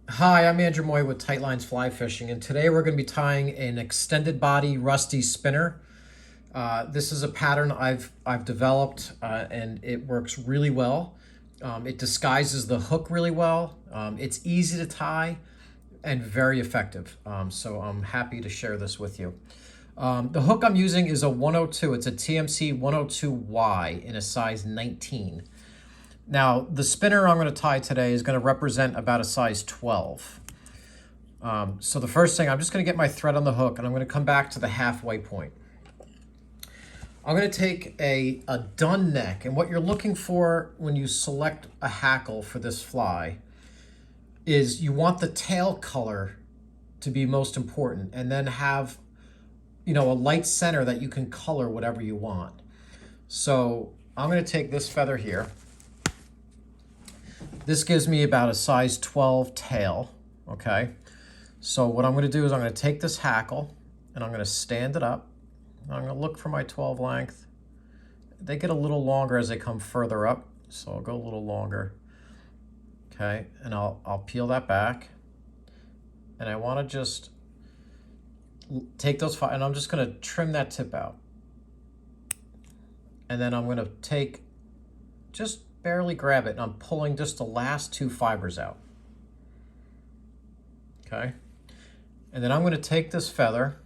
Hi, I'm Andrew Moy with Tight Lines Fly Fishing, and today we're going to be tying an extended body rusty spinner. This is a pattern I've developed, and it works really well. It disguises the hook really well. It's easy to tie and very effective. So I'm happy to share this with you. The hook I'm using is a 102. It's a TMC 102Y in a size 19. Now, the spinner I'm going to tie today is going to represent about a size 12. So the first thing, I'm just going to get my thread on the hook, and I'm going to come back to the halfway point. I'm going to take a dun neck, and what you're looking for when you select a hackle for this fly is you want the tail color to be most important, and then have, a light center that you can color whatever you want. So I'm going to take this feather here. This gives me about a size 12 tail, okay? So what I'm going to do is I'm going to take this hackle and I'm going to stand it up. I'm going to look for my 12 length. They get a little longer as they come further up, so I'll go a little longer. Okay, and I'll peel that back. And I want to just take those five, and I'm just going to trim that tip out. And then I'm going to take, just barely grab it, and I'm pulling just the last two fibers out. Okay, and then I'm going to take this feather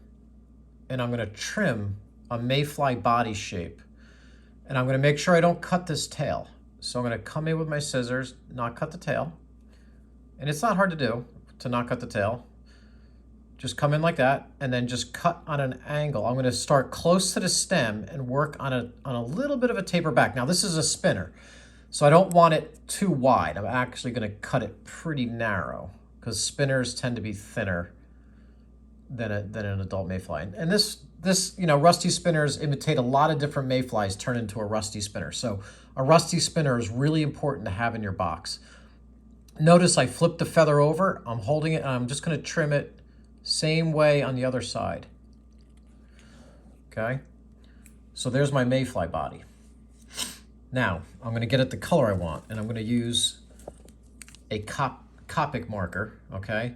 and I'm going to trim a mayfly body shape, and I'm going to make sure I don't cut this tail. So I'm going to come in with my scissors, not cut the tail, and it's not hard to do to not cut the tail. Just come in like that and then just cut on an angle. I'm going to start close to the stem and work on a little bit of a taper back. Now this is a spinner, so I don't want it too wide. I'm actually going to cut it pretty narrow because spinners tend to be thinner than an adult mayfly. And this rusty spinners imitate a lot of different mayflies, turn into a rusty spinner. So a rusty spinner is really important to have in your box. Notice I flipped the feather over. I'm holding it and I'm just going to trim it same way on the other side. Okay, so there's my mayfly body. Now, I'm going to get it the color I want, and I'm going to use a Copic marker, okay?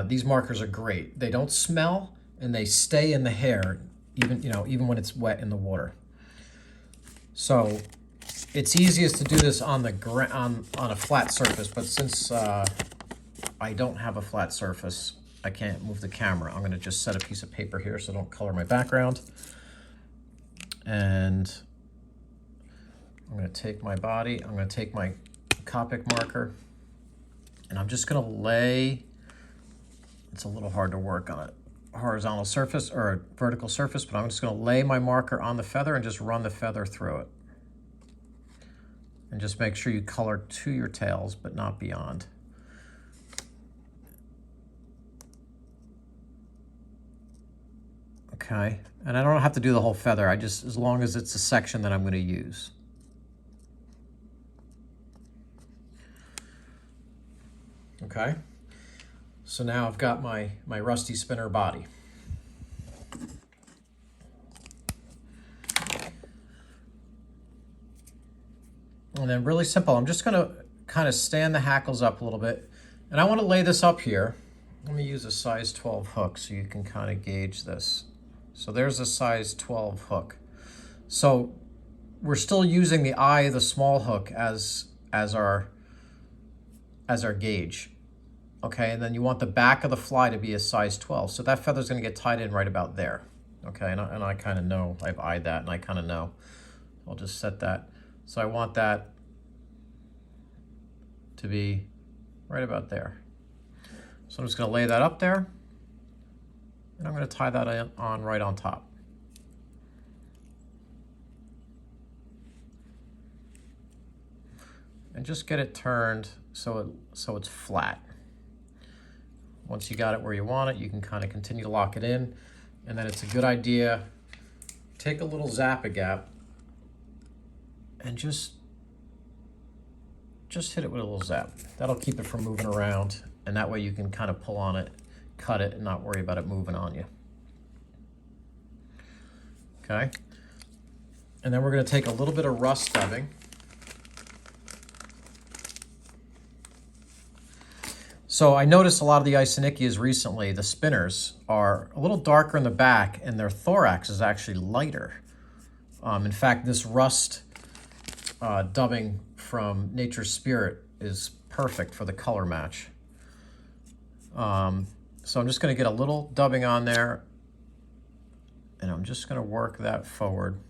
These markers are great. They don't smell, and they stay in the hair, even when it's wet in the water. So it's easiest to do this on a flat surface, but since I don't have a flat surface, I can't move the camera. I'm going to just set a piece of paper here so I don't color my background. And I'm going to take my body, I'm going to take my Copic marker, and I'm just going to lay, it's a little hard to work on a horizontal surface or a vertical surface, but I'm just going to lay my marker on the feather and just run the feather through it. And just make sure you color to your tails, but not beyond. Okay, and I don't have to do the whole feather, as long as it's a section that I'm going to use. Okay, so now I've got my rusty spinner body. And then really simple, I'm just going to kind of stand the hackles up a little bit. And I want to lay this up here. Let me use a size 12 hook so you can kind of gauge this. So there's a size 12 hook. So we're still using the eye of the small hook as our gauge. Okay, and then you want the back of the fly to be a size 12. So that feather's going to get tied in right about there. Okay, and I kind of know, I've eyed that and I kind of know. I'll just set that. So I want that to be right about there. So I'm just going to lay that up there, and I'm going to tie that on right on top. And just get it turned so it's flat. Once you got it where you want it, you can kind of continue to lock it in, and then it's a good idea, take a little Zap-A-Gap and just hit it with a little zap. That'll keep it from moving around, and that way you can kind of pull on it, cut it, and not worry about it moving on you. Okay, and then we're going to take a little bit of rust stubbing. So I noticed a lot of the Isonychias recently, the spinners, are a little darker in the back and their thorax is actually lighter. In fact, this rust dubbing from Nature's Spirit is perfect for the color match. So I'm just going to get a little dubbing on there, and I'm just going to work that forward.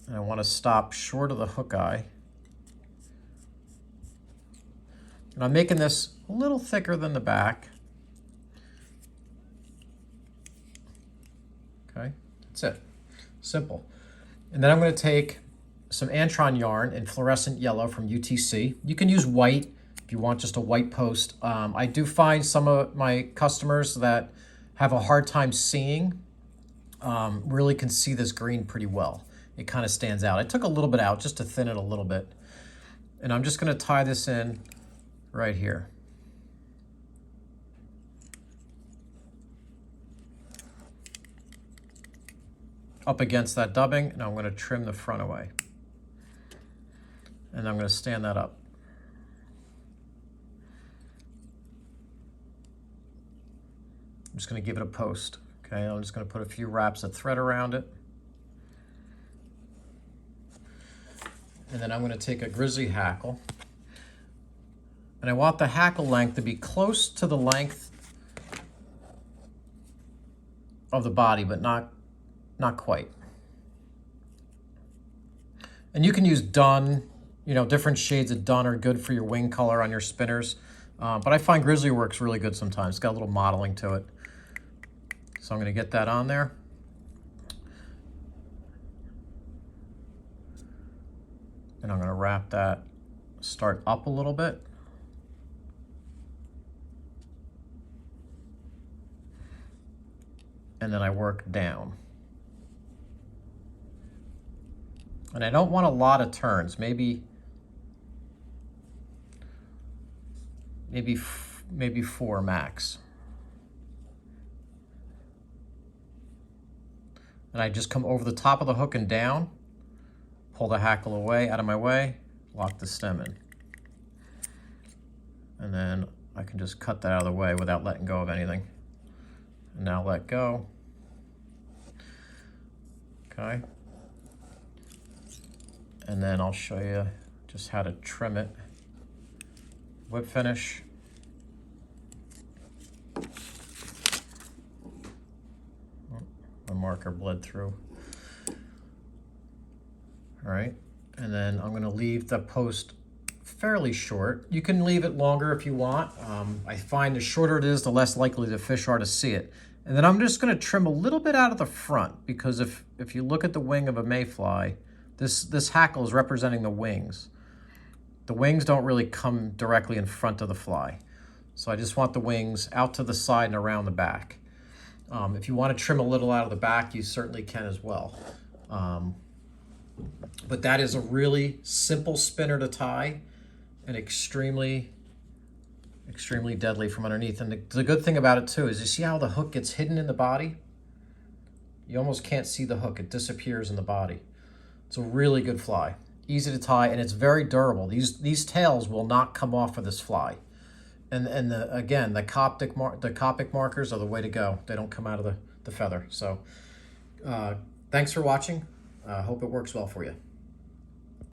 And I want to stop short of the hook eye. And I'm making this a little thicker than the back. Okay, that's it. Simple. And then I'm going to take some Antron yarn in fluorescent yellow from UTC. You can use white if you want just a white post. I do find some of my customers that have a hard time seeing really can see this green pretty well. It kind of stands out. I took a little bit out just to thin it a little bit. And I'm just going to tie this in right here. Up against that dubbing, and I'm going to trim the front away. And I'm going to stand that up. I'm just going to give it a post. Okay, I'm just going to put a few wraps of thread around it. And then I'm going to take a grizzly hackle. And I want the hackle length to be close to the length of the body, but not quite. And you can use dun, you know, different shades of dun are good for your wing color on your spinners. But I find grizzly works really good sometimes. It's got a little modeling to it. So I'm going to get that on there. And I'm going to wrap that, start up a little bit. And then I work down. And I don't want a lot of turns, maybe 4 max. And I just come over the top of the hook and down, pull the hackle away, out of my way, lock the stem in. And then I can just cut that out of the way without letting go of anything. And now let go. Okay. And then I'll show you just how to trim it. Whip finish. My marker bled through. All right, and then I'm going to leave the post fairly short. You can leave it longer if you want. I find the shorter it is, the less likely the fish are to see it. And then I'm just going to trim a little bit out of the front, because if you look at the wing of a mayfly, this hackle is representing the wings. The wings don't really come directly in front of the fly. So I just want the wings out to the side and around the back. If you want to trim a little out of the back, you certainly can as well. But that is a really simple spinner to tie and extremely deadly from underneath. And the good thing about it too is you see how the hook gets hidden in the body? You almost can't see the hook. It disappears in the body. It's a really good fly. Easy to tie, and it's very durable. These tails will not come off of this fly. And again, the Copic markers are the way to go. They don't come out of the feather. So thanks for watching. Hope it works well for you.